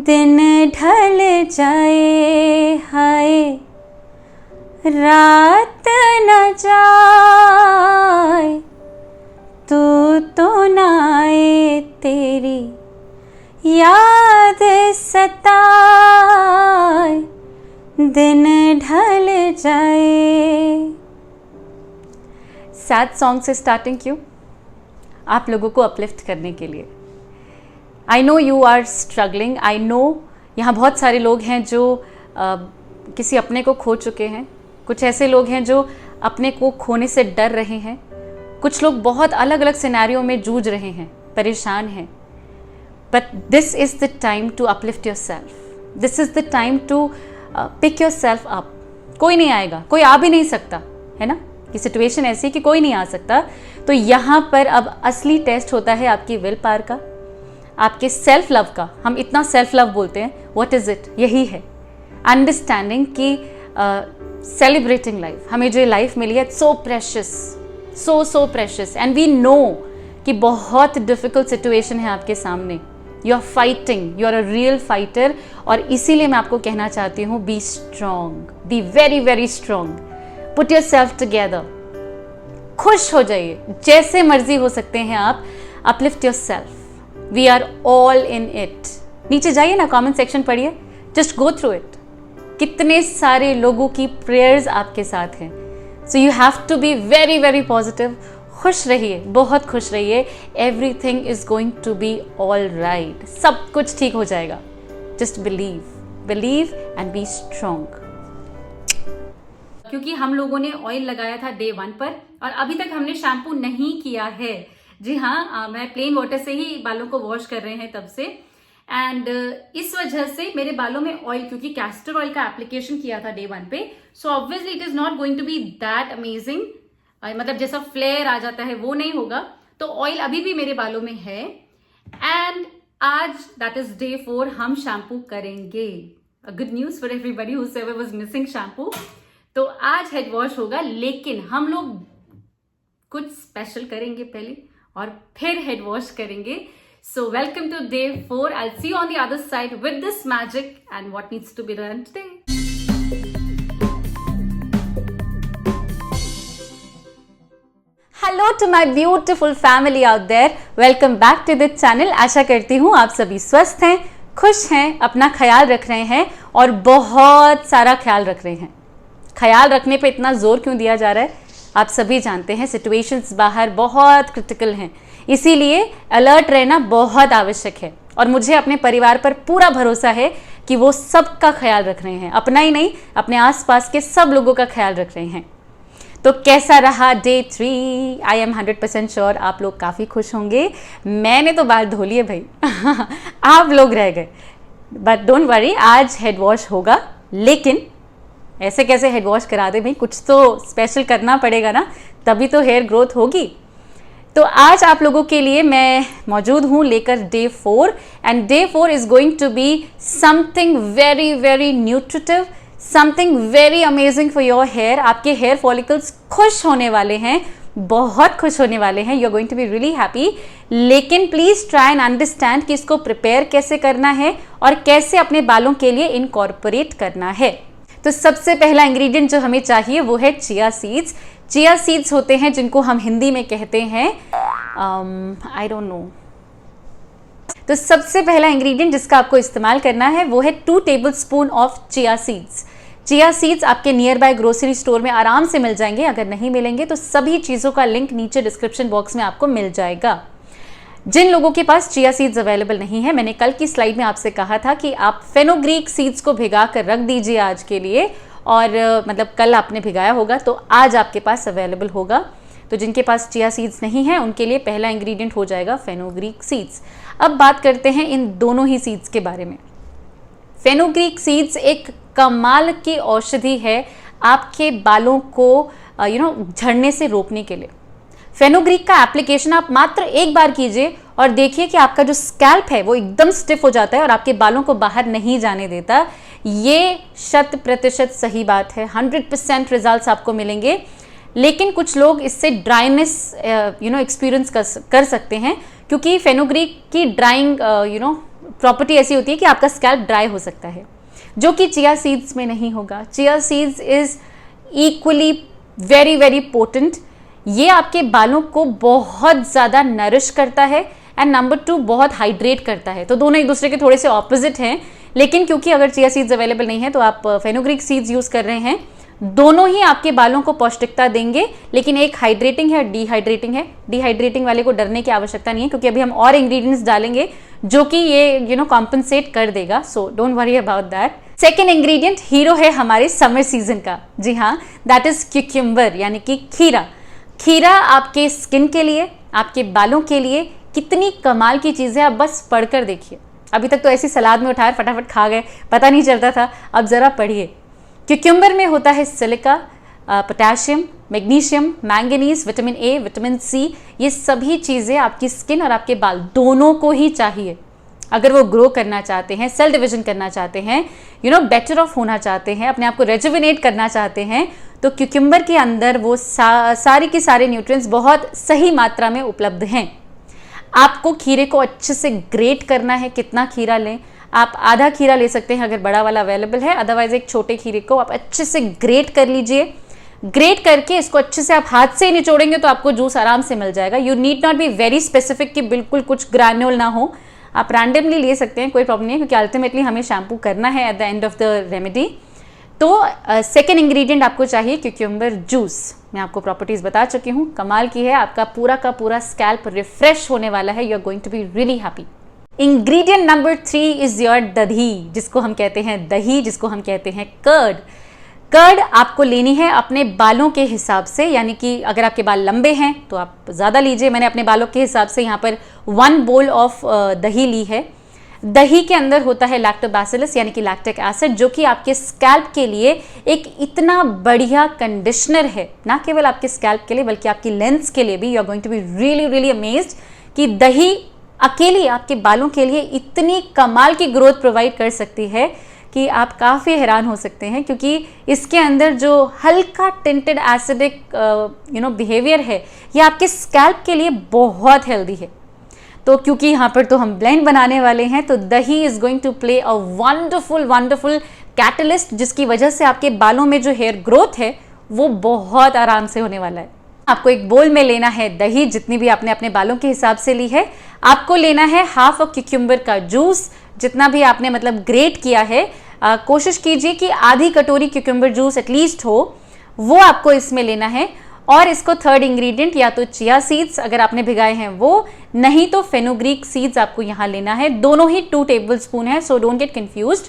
दिन ढल जाए हाय रात न जाए, तू तो ना आए तेरी याद सताए, दिन ढल जाए। सैड सॉन्ग से स्टार्टिंग क्यों? आप लोगों को अपलिफ्ट करने के लिए। I know you are struggling, I know यहाँ बहुत सारे लोग हैं जो किसी अपने को खो चुके हैं, कुछ ऐसे लोग हैं जो अपने को खोने से डर रहे हैं, कुछ लोग बहुत अलग अलग सिनेरियो में जूझ रहे हैं, परेशान हैं। But this is the time to uplift yourself, this is the time to pick yourself up. कोई नहीं आएगा, कोई आ भी नहीं सकता, है ना, कि सिचुएशन ऐसी कि कोई नहीं आ सकता। तो यहाँ पर अब असली टेस्ट होता है आपकी विल पावर का, आपके सेल्फ लव का। हम इतना सेल्फ लव बोलते हैं, व्हाट इज़ इट? यही है अंडरस्टैंडिंग कि सेलिब्रेटिंग लाइफ। हमें जो लाइफ मिली है, so precious, so precious, and we know कि बहुत डिफिकल्ट सिचुएशन है आपके सामने। You are fighting, you are a real fighter. और इसीलिए मैं आपको कहना चाहती हूँ, be strong, be very very strong, put yourself together, खुश हो जाइए, जैसे मर्जी हो सकते हैं आप। Uplift yourself, we are all in it. नीचे जाइए ना, कमेंट सेक्शन पढ़िए, जस्ट गो थ्रू इट। कितने सारे लोगों की प्रेयर्स आपके साथ हैं। So you have to be very very positive. खुश रहिए, बहुत खुश रहिए। Everything is going to be all right, सब कुछ ठीक हो जाएगा। Just believe, believe and be strong. क्योंकि हम लोगों ने ऑयल लगाया था डे 1 पर और अभी तक हमने शैम्पू नहीं किया है। जी हाँ, मैं प्लेन वाटर से ही बालों को वॉश कर रहे हैं तब से। एंड इस वजह से मेरे बालों में ऑयल, क्योंकि कैस्टर ऑयल का एप्लीकेशन किया था डे 1 पे, so obviously it is not going to be that amazing. मतलब जैसा फ्लेयर आ जाता है वो नहीं होगा। तो ऑयल अभी भी मेरे बालों में है। एंड आज दैट इज डे 4, हम शैम्पू करेंगे। Good news for everybody whoever was missing shampoo. तो आज हेड वॉश होगा, लेकिन हम लोग कुछ स्पेशल करेंगे पहले और फिर हेड वॉश करेंगे। So welcome to day 4। I see you on the other side with this magic and what needs to be done today. Hello to my beautiful family out there, welcome back to this channel. आशा करती हूँ आप सभी स्वस्थ हैं, खुश हैं, अपना ख्याल रख रहे हैं और बहुत सारा ख्याल रख रहे हैं। ख्याल रखने पे इतना जोर क्यों दिया जा रहा है? आप सभी जानते हैं सिचुएशंस बाहर बहुत क्रिटिकल हैं, इसीलिए अलर्ट रहना बहुत आवश्यक है। और मुझे अपने परिवार पर पूरा भरोसा है कि वो सबका ख्याल रख रहे हैं, अपना ही नहीं, अपने आसपास के सब लोगों का ख्याल रख रहे हैं। तो कैसा रहा डे 3? आई एम 100% श्योर आप लोग काफ़ी खुश होंगे। मैंने तो बाल धो लिए भाई आप लोग रह गए। बट डोंट वरी, आज हेड वॉश होगा। लेकिन ऐसे कैसे हेड वॉश करा दे भाई, कुछ तो स्पेशल करना पड़ेगा ना, तभी तो हेयर ग्रोथ होगी। तो आज आप लोगों के लिए मैं मौजूद हूँ लेकर day 4। And day 4 is going to be something very very nutritive, something very amazing for your hair. आपके हेयर फॉलिकल्स खुश होने वाले हैं, बहुत खुश होने वाले हैं। You are going to be really happy. लेकिन प्लीज ट्राई एंड अंडरस्टैंड कि इसको प्रिपेयर कैसे करना है और कैसे अपने बालों के लिए इनकॉर्पोरेट करना है। तो सबसे पहला इंग्रेडिएंट जो हमें चाहिए वो है चिया सीड्स। चिया सीड्स होते हैं जिनको हम हिंदी में कहते हैं आई डोंट नो। तो सबसे पहला इंग्रेडिएंट जिसका आपको इस्तेमाल करना है वो है 2 tablespoon of chia seeds. Chia seeds आपके नियर बाय ग्रोसरी स्टोर में आराम से मिल जाएंगे। अगर नहीं मिलेंगे तो सभी चीज़ों का लिंक नीचे डिस्क्रिप्शन बॉक्स में आपको मिल जाएगा। जिन लोगों के पास चिया सीड्स अवेलेबल नहीं है, मैंने कल की स्लाइड में आपसे कहा था कि आप फेनोग्रीक सीड्स को भिगा कर रख दीजिए आज के लिए। और मतलब कल आपने भिगाया होगा तो आज आपके पास अवेलेबल होगा। तो जिनके पास चिया सीड्स नहीं है उनके लिए पहला इंग्रेडिएंट हो जाएगा फेनोग्रीक सीड्स। अब बात करते हैं इन दोनों ही सीड्स के बारे में। फेनोग्रीक सीड्स एक कमाल की औषधि है आपके बालों को झड़ने से रोकने के लिए। फेनोग्रीक का एप्लीकेशन आप मात्र एक बार कीजिए और देखिए कि आपका जो स्कैल्प है वो एकदम स्टिफ हो जाता है और आपके बालों को बाहर नहीं जाने देता। ये 100% सही बात है, 100% रिजल्ट्स आपको मिलेंगे। लेकिन कुछ लोग इससे ड्राइनेस एक्सपीरियंस कर सकते हैं, क्योंकि फेनोग्रीक की ड्राइंग प्रॉपर्टी ऐसी होती है कि आपका स्कैल्प ड्राई हो सकता है, जो कि चिया सीड्स में नहीं होगा। Chia seeds is equally very very potent. ये आपके बालों को बहुत ज़्यादा नरिश करता है एंड नंबर 2 बहुत हाइड्रेट करता है। तो दोनों एक दूसरे के थोड़े से ऑपोजिट हैं, लेकिन क्योंकि अगर चिया सीड्स अवेलेबल नहीं है तो आप फेनुग्रीक सीड्स यूज़ कर रहे हैं, दोनों ही आपके बालों को पौष्टिकता देंगे, लेकिन एक हाइड्रेटिंग है, डिहाइड्रेटिंग है। डिहाइड्रेटिंग वाले को डरने की आवश्यकता नहीं है, क्योंकि अभी हम और इंग्रेडिएंट्स डालेंगे जो कि ये कॉम्पनसेट कर देगा, so don't worry about that. Second ingredient hero है हमारे समर सीजन का, जी हाँ, दैट इज क्यूक्यूम्बर यानी कि खीरा। खीरा आपके स्किन के लिए, आपके बालों के लिए कितनी कमाल की चीज़ है, आप बस पढ़कर देखिए। अभी तक तो ऐसी सलाद में उठाए फटाफट खा गए, पता नहीं चलता था, अब ज़रा पढ़िए। क्यूक्यूम्बर में होता है silica, potassium, magnesium, manganese, vitamin A, vitamin C. ये सभी चीज़ें आपकी स्किन और आपके बाल दोनों को ही चाहिए। अगर वो ग्रो करना चाहते हैं, सेल डिवीजन करना चाहते हैं, बेटर ऑफ होना चाहते हैं, अपने आप को रेजुविनेट करना चाहते हैं, तो क्यूक्यूम्बर के अंदर वो सारी के सारे न्यूट्रिएंट्स बहुत सही मात्रा में उपलब्ध हैं। आपको खीरे को अच्छे से ग्रेट करना है। कितना खीरा लें? आप आधा खीरा ले सकते हैं अगर बड़ा वाला अवेलेबल है, अदरवाइज एक छोटे खीरे को आप अच्छे से ग्रेट कर लीजिए। ग्रेट करके इसको अच्छे से आप हाथ से निचोड़ेंगे तो आपको जूस आराम से मिल जाएगा। You need not be very specific कि बिल्कुल कुछ ग्रैन्यूल ना हो, आप रैंडमली ले सकते हैं, कोई प्रॉब्लम नहीं है, क्योंकि अल्टीमेटली हमें शैम्पू करना है at the end of the remedy. तो सेकेंड इंग्रेडिएंट आपको चाहिए क्यूक्यूम्बर जूस। मैं आपको प्रॉपर्टीज बता चुकी हूँ, कमाल की है, आपका पूरा का पूरा स्कैल्प रिफ्रेश होने वाला है। You are going to be really happy. Ingredient number 3 is your dahi, जिसको हम कहते हैं दही, जिसको हम कहते हैं कर्ड। कर्ड आपको लेनी है अपने बालों के हिसाब से, यानी कि अगर आपके बाल लंबे हैं तो आप ज़्यादा लीजिए। मैंने अपने बालों के हिसाब से यहाँ पर 1 बोल ऑफ दही ली है। दही के अंदर होता है लैक्टोबैसिलस यानी कि लैक्टिक एसिड, जो कि आपके स्कैल्प के लिए एक इतना बढ़िया कंडीशनर है, ना केवल आपके स्कैल्प के लिए बल्कि आपकी लेंस के लिए भी। You are going to be really really amazed कि दही अकेली आपके बालों के लिए इतनी कमाल की ग्रोथ प्रोवाइड कर सकती है कि आप काफ़ी हैरान हो सकते हैं, क्योंकि इसके अंदर जो हल्का टिंटेड एसिडिक बिहेवियर है, ये आपके स्कैल्प के लिए बहुत हेल्दी है। तो क्योंकि यहाँ पर तो हम ब्लेंड बनाने वाले हैं, तो dahi is going to play a wonderful wonderful catalyst, जिसकी वजह से आपके बालों में जो हेयर ग्रोथ है वो बहुत आराम से होने वाला है। आपको एक बोल में लेना है दही, जितनी भी आपने अपने बालों के हिसाब से ली है। आपको लेना है हाफ अ क्यूक्यूम्बर का जूस, जितना भी आपने मतलब ग्रेट किया है। कोशिश कीजिए कि आधी कटोरी क्यूक्यूम्बर जूस एटलीस्ट हो, वो आपको इसमें लेना है। और इसको थर्ड इंग्रेडिएंट या तो चिया सीड्स अगर आपने भिगाए हैं वो, नहीं तो फेनुग्रीक सीड्स आपको यहाँ लेना है। दोनों ही 2 टेबलस्पून है, सो डोंट गेट कंफ्यूज्ड।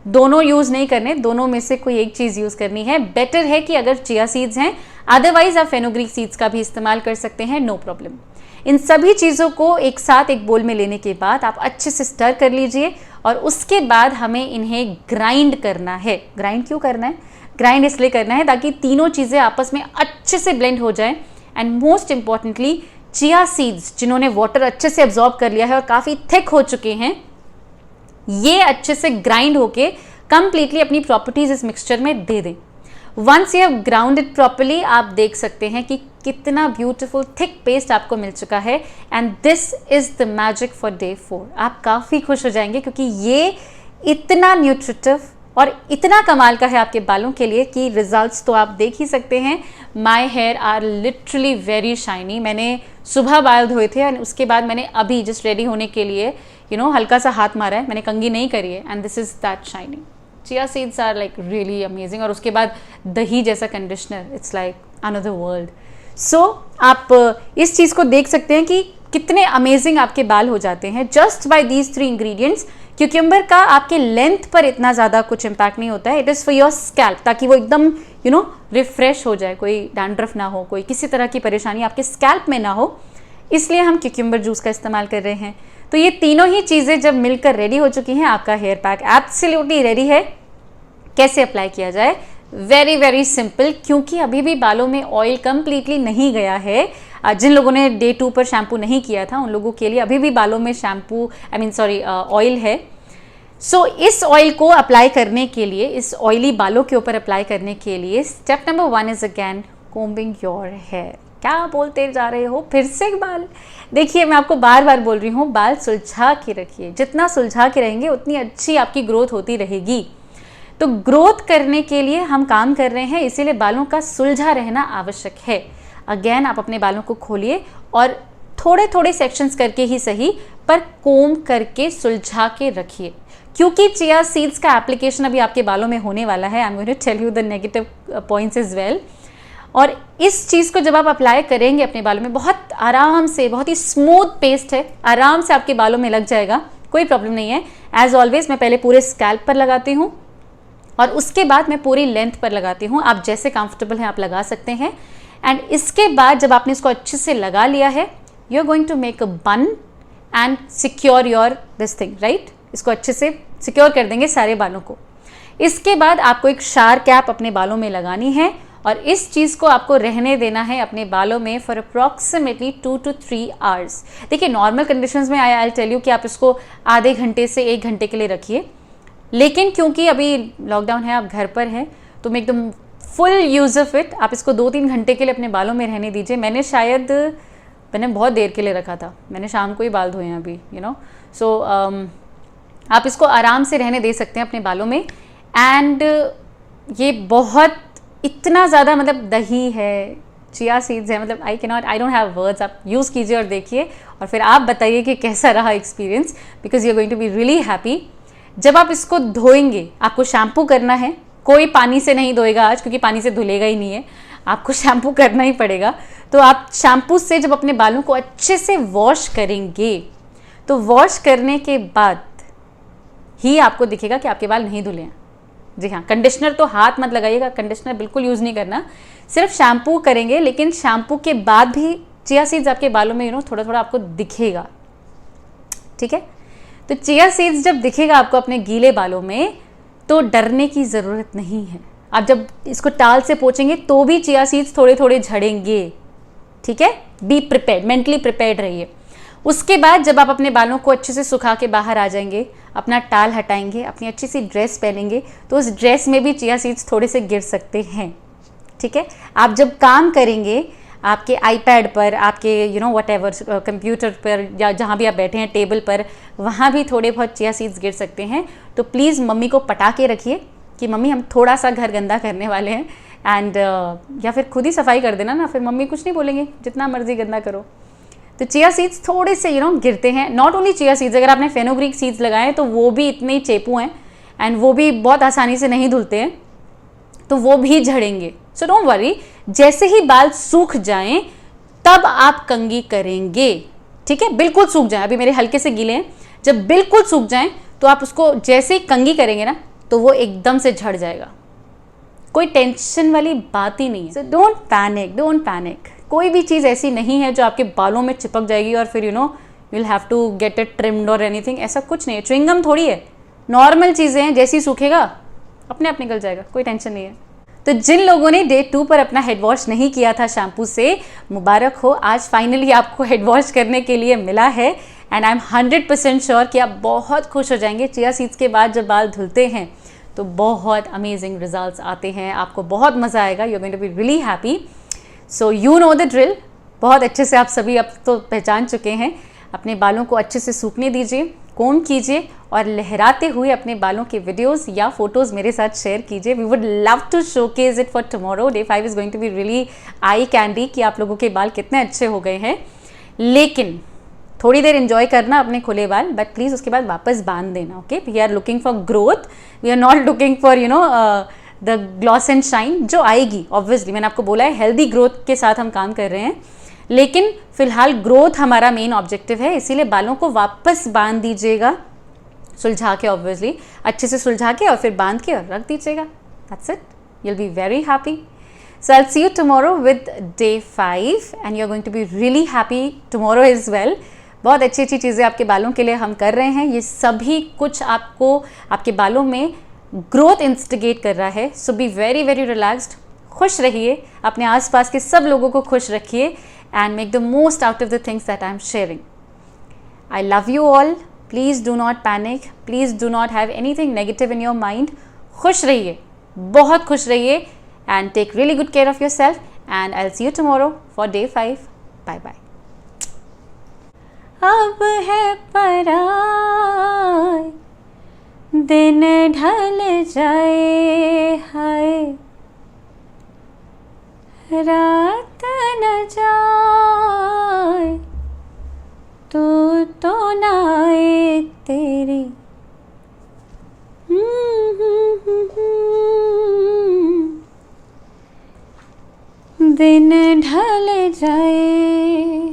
दोनों यूज़ नहीं करने, दोनों में से कोई एक चीज़ यूज़ करनी है। बेटर है कि अगर चिया सीड्स हैं, अदरवाइज आप फेनुग्रीक सीड्स का भी इस्तेमाल कर सकते हैं, नो प्रॉब्लम। इन सभी चीज़ों को एक साथ एक बोल में लेने के बाद आप अच्छे से स्टर कर लीजिए, और उसके बाद हमें इन्हें ग्राइंड करना है। ग्राइंड क्यों करना है? ग्राइंड इसलिए करना है ताकि तीनों चीज़ें आपस में अच्छे से ब्लेंड हो जाएं। And most importantly chia seeds, जिन्होंने वाटर अच्छे से एब्जॉर्ब कर लिया है और काफ़ी थिक हो चुके हैं, ये अच्छे से ग्राइंड होके कंप्लीटली अपनी प्रॉपर्टीज इस मिक्सचर में दे दें। Once you have ground it properly, आप देख सकते हैं कि कितना ब्यूटीफुल थिक पेस्ट आपको मिल चुका है। And this is the magic for day 4। आप काफ़ी खुश हो जाएंगे, क्योंकि ये इतना न्यूट्रिटिव और इतना कमाल का है आपके बालों के लिए कि रिजल्ट्स तो आप देख ही सकते हैं। My hair are literally very shiny. मैंने सुबह बाल धोए थे और उसके बाद मैंने अभी जस्ट रेडी होने के लिए हल्का सा हाथ मारा है, मैंने कंघी नहीं करी है, and this is that shining. Chia seeds are like really amazing. और उसके बाद दही जैसा conditioner, it's like another world. So आप इस चीज़ को देख सकते हैं कि कितने अमेजिंग आपके बाल हो जाते हैं just by these 3 ingredients. Cucumber का आपके लेंथ पर इतना ज़्यादा कुछ इम्पैक्ट नहीं होता है, it is for your scalp, ताकि वो एकदम रिफ्रेश हो जाए, कोई डैंड्रफ ना हो, कोई किसी तरह की परेशानी आपके स्कैल्प में ना हो, इसलिए हम क्यूक्यूम्बर जूस का इस्तेमाल कर रहे हैं। तो ये तीनों ही चीज़ें जब मिलकर रेडी हो चुकी हैं, आपका हेयर पैक एब्सोल्युटली रेडी है। कैसे अप्लाई किया जाए? वेरी वेरी सिंपल, क्योंकि अभी भी बालों में ऑयल कंप्लीटली नहीं गया है। जिन लोगों ने डे 2 पर शैम्पू नहीं किया था, उन लोगों के लिए अभी भी बालों में शैम्पू ऑयल है। सो इस ऑयल को अप्लाई करने के लिए, इस ऑयली बालों के ऊपर अप्लाई करने के लिए, step number 1 is again combing your hair. क्या बोलते जा रहे हो, फिर से बाल। देखिए मैं आपको बार बार बोल रही हूँ, बाल सुलझा के रखिए, जितना सुलझा के रहेंगे उतनी अच्छी आपकी ग्रोथ होती रहेगी। तो ग्रोथ करने के लिए हम काम कर रहे हैं, इसीलिए बालों का सुलझा रहना आवश्यक है। अगेन आप अपने बालों को खोलिए और थोड़े थोड़े सेक्शंस करके ही सही, पर कोम करके सुलझा के रखिए, क्योंकि चिया सीड्स का एप्लीकेशन अभी आपके बालों में होने वाला है। I am going to tell you the negative points as well. और इस चीज़ को जब आप अप्लाई करेंगे अपने बालों में, बहुत आराम से, बहुत ही स्मूथ पेस्ट है, आराम से आपके बालों में लग जाएगा, कोई प्रॉब्लम नहीं है। एज ऑलवेज मैं पहले पूरे स्कैल्प पर लगाती हूँ और उसके बाद मैं पूरी लेंथ पर लगाती हूँ। आप जैसे कंफर्टेबल हैं आप लगा सकते हैं। एंड इसके बाद जब आपने इसको अच्छे से लगा लिया है, you are going to make a bun and secure your this thing, right. इसको अच्छे से सिक्योर कर देंगे सारे बालों को। इसके बाद आपको एक शार कैप अपने बालों में लगानी है और इस चीज़ को आपको रहने देना है अपने बालों में फॉर अप्रॉक्सीमेटली 2 to 3 आवर्स। देखिए नॉर्मल कंडीशंस में आई टेल यू कि आप इसको आधे घंटे से 1 घंटे के लिए रखिए, लेकिन क्योंकि अभी लॉकडाउन है, आप घर पर हैं, तो मैं एकदम फुल यूज़ ऑफ इट, आप इसको 2-3 घंटे के लिए अपने बालों में रहने दीजिए। मैंने बहुत देर के लिए रखा था, मैंने शाम को ही बाल धोए हैं अभी, यू नो। सो आप इसको आराम से रहने दे सकते हैं अपने बालों में। एंड ये बहुत इतना ज़्यादा, मतलब दही है, चिया सीड्स है, मतलब आई डोंट हैव वर्ड्स। आप यूज़ कीजिए और देखिए और फिर आप बताइए कि कैसा रहा experience, because you are going to be really happy. जब आप इसको धोएंगे, आपको शैम्पू करना है, कोई पानी से नहीं धोएगा आज, क्योंकि पानी से धुलेगा ही नहीं है, आपको शैम्पू करना ही पड़ेगा। तो आप शैम्पू से जब अपने बालों को अच्छे से वॉश करेंगे, तो वॉश करने के बाद ही आपको दिखेगा कि आपके बाल नहीं धुले हैं। जी हाँ, कंडीशनर तो हाथ मत लगाइएगा, कंडीशनर बिल्कुल यूज़ नहीं करना, सिर्फ शैम्पू करेंगे। लेकिन शैम्पू के बाद भी चिया सीड्स आपके बालों में थोड़ा थोड़ा आपको दिखेगा, ठीक है। तो चिया सीड्स जब दिखेगा आपको अपने गीले बालों में, तो डरने की ज़रूरत नहीं है। आप जब इसको टाल से पोंछेंगे तो भी चिया सीड्स थोड़े थोड़े झड़ेंगे, ठीक है। बी प्रिपेयर्ड, मेंटली प्रिपेयर्ड रहिए। उसके बाद जब आप अपने बालों को अच्छे से सुखा के बाहर आ जाएंगे, अपना टाल हटाएंगे, अपनी अच्छी सी ड्रेस पहनेंगे, तो उस ड्रेस में भी चिया सीड्स थोड़े से गिर सकते हैं, ठीक है। आप जब काम करेंगे आपके आईपैड पर, आपके व्हाटएवर कंप्यूटर पर, या जहाँ भी आप बैठे हैं टेबल पर, वहाँ भी थोड़े बहुत चिया सीड्स गिर सकते हैं। तो प्लीज़ मम्मी को पटा के रखिए कि मम्मी हम थोड़ा सा घर गंदा करने वाले हैं, एंड या फिर खुद ही सफाई कर देना ना, फिर मम्मी कुछ नहीं बोलेंगे, जितना मर्जी गंदा करो। तो चिया सीड्स थोड़े से गिरते हैं। नॉट ओनली चिया सीड्स, अगर आपने फेनोग्रीक सीड्स लगाए तो वो भी इतने ही चेपू हैं एंड वो भी बहुत आसानी से नहीं धुलते हैं, तो वो भी झड़ेंगे। सो डोंट वरी, जैसे ही बाल सूख जाएं तब आप कंघी करेंगे, ठीक है। बिल्कुल सूख जाएं, अभी मेरे हल्के से गीले हैं, जब बिल्कुल सूख जाएं तो आप उसको जैसे ही कंघी करेंगे ना, तो वो एकदम से झड़ जाएगा। कोई टेंशन वाली बात ही नहीं है। So don't panic. कोई भी चीज़ ऐसी नहीं है जो आपके बालों में चिपक जाएगी और फिर you will have to get it trimmed और एनीथिंग, ऐसा कुछ नहीं है। च्युइंगम थोड़ी है, नॉर्मल चीज़ें हैं, जैसे ही सूखेगा अपने आप निकल जाएगा, कोई टेंशन नहीं है। तो जिन लोगों ने डे 2 पर अपना हेड वॉश नहीं किया था शैम्पू से, मुबारक हो, आज फाइनली आपको हेड वॉश करने के लिए मिला है। एंड आई एम 100% श्योर कि आप बहुत खुश हो जाएंगे। चिया सीड्स के बाद जब बाल धुलते हैं तो बहुत अमेजिंग रिजल्ट्स आते हैं, आपको बहुत मज़ा आएगा, you are going to be really happy. So you know the drill, बहुत अच्छे से आप सभी अब तो पहचान चुके हैं। अपने बालों को अच्छे से सूखने दीजिए, कोम कीजिए और लहराते हुए अपने बालों के वीडियोस या फोटोज़ मेरे साथ शेयर कीजिए। We would love to showcase it for tomorrow. Day 5 is going to be really eye candy कि आप लोगों के बाल कितने अच्छे हो गए हैं। लेकिन थोड़ी देर एंजॉय करना अपने खुले बाल, बट प्लीज़ उसके बाद वापस बांध देना, okay. We are looking for growth, we are not looking for the gloss and shine, जो आएगी ऑब्वियसली। मैंने आपको बोला है हेल्दी ग्रोथ के साथ हम काम कर रहे हैं, लेकिन फिलहाल ग्रोथ हमारा मेन ऑब्जेक्टिव है, इसीलिए बालों को वापस बांध दीजिएगा, सुलझा के, ऑब्वियसली अच्छे से सुलझा के और फिर बांध के और रख दीजिएगा। That's it, you'll be very happy. So I'll see you tomorrow with day 5 and you're going to be really happy tomorrow as well. बहुत अच्छी अच्छी चीज़ें आपके बालों के लिए हम कर रहे हैं, ये सभी कुछ आपको आपके बालों में ग्रोथ इंस्टिगेट कर रहा है। सो बी वेरी वेरी रिलैक्स्ड, खुश रहिए, अपने आसपास के सब लोगों को खुश रखिए and make the most out of the things that I am sharing. I love you all, please do not panic, please do not have anything negative in your mind. खुश रहिए, बहुत खुश रहिए and take really good care of your self and I'll see you tomorrow for day 5. Bye bye. अब है पराए दिन ढल जाए, हाय रात न जाए, तू तो ना आए तेरी दिन ढल जाए।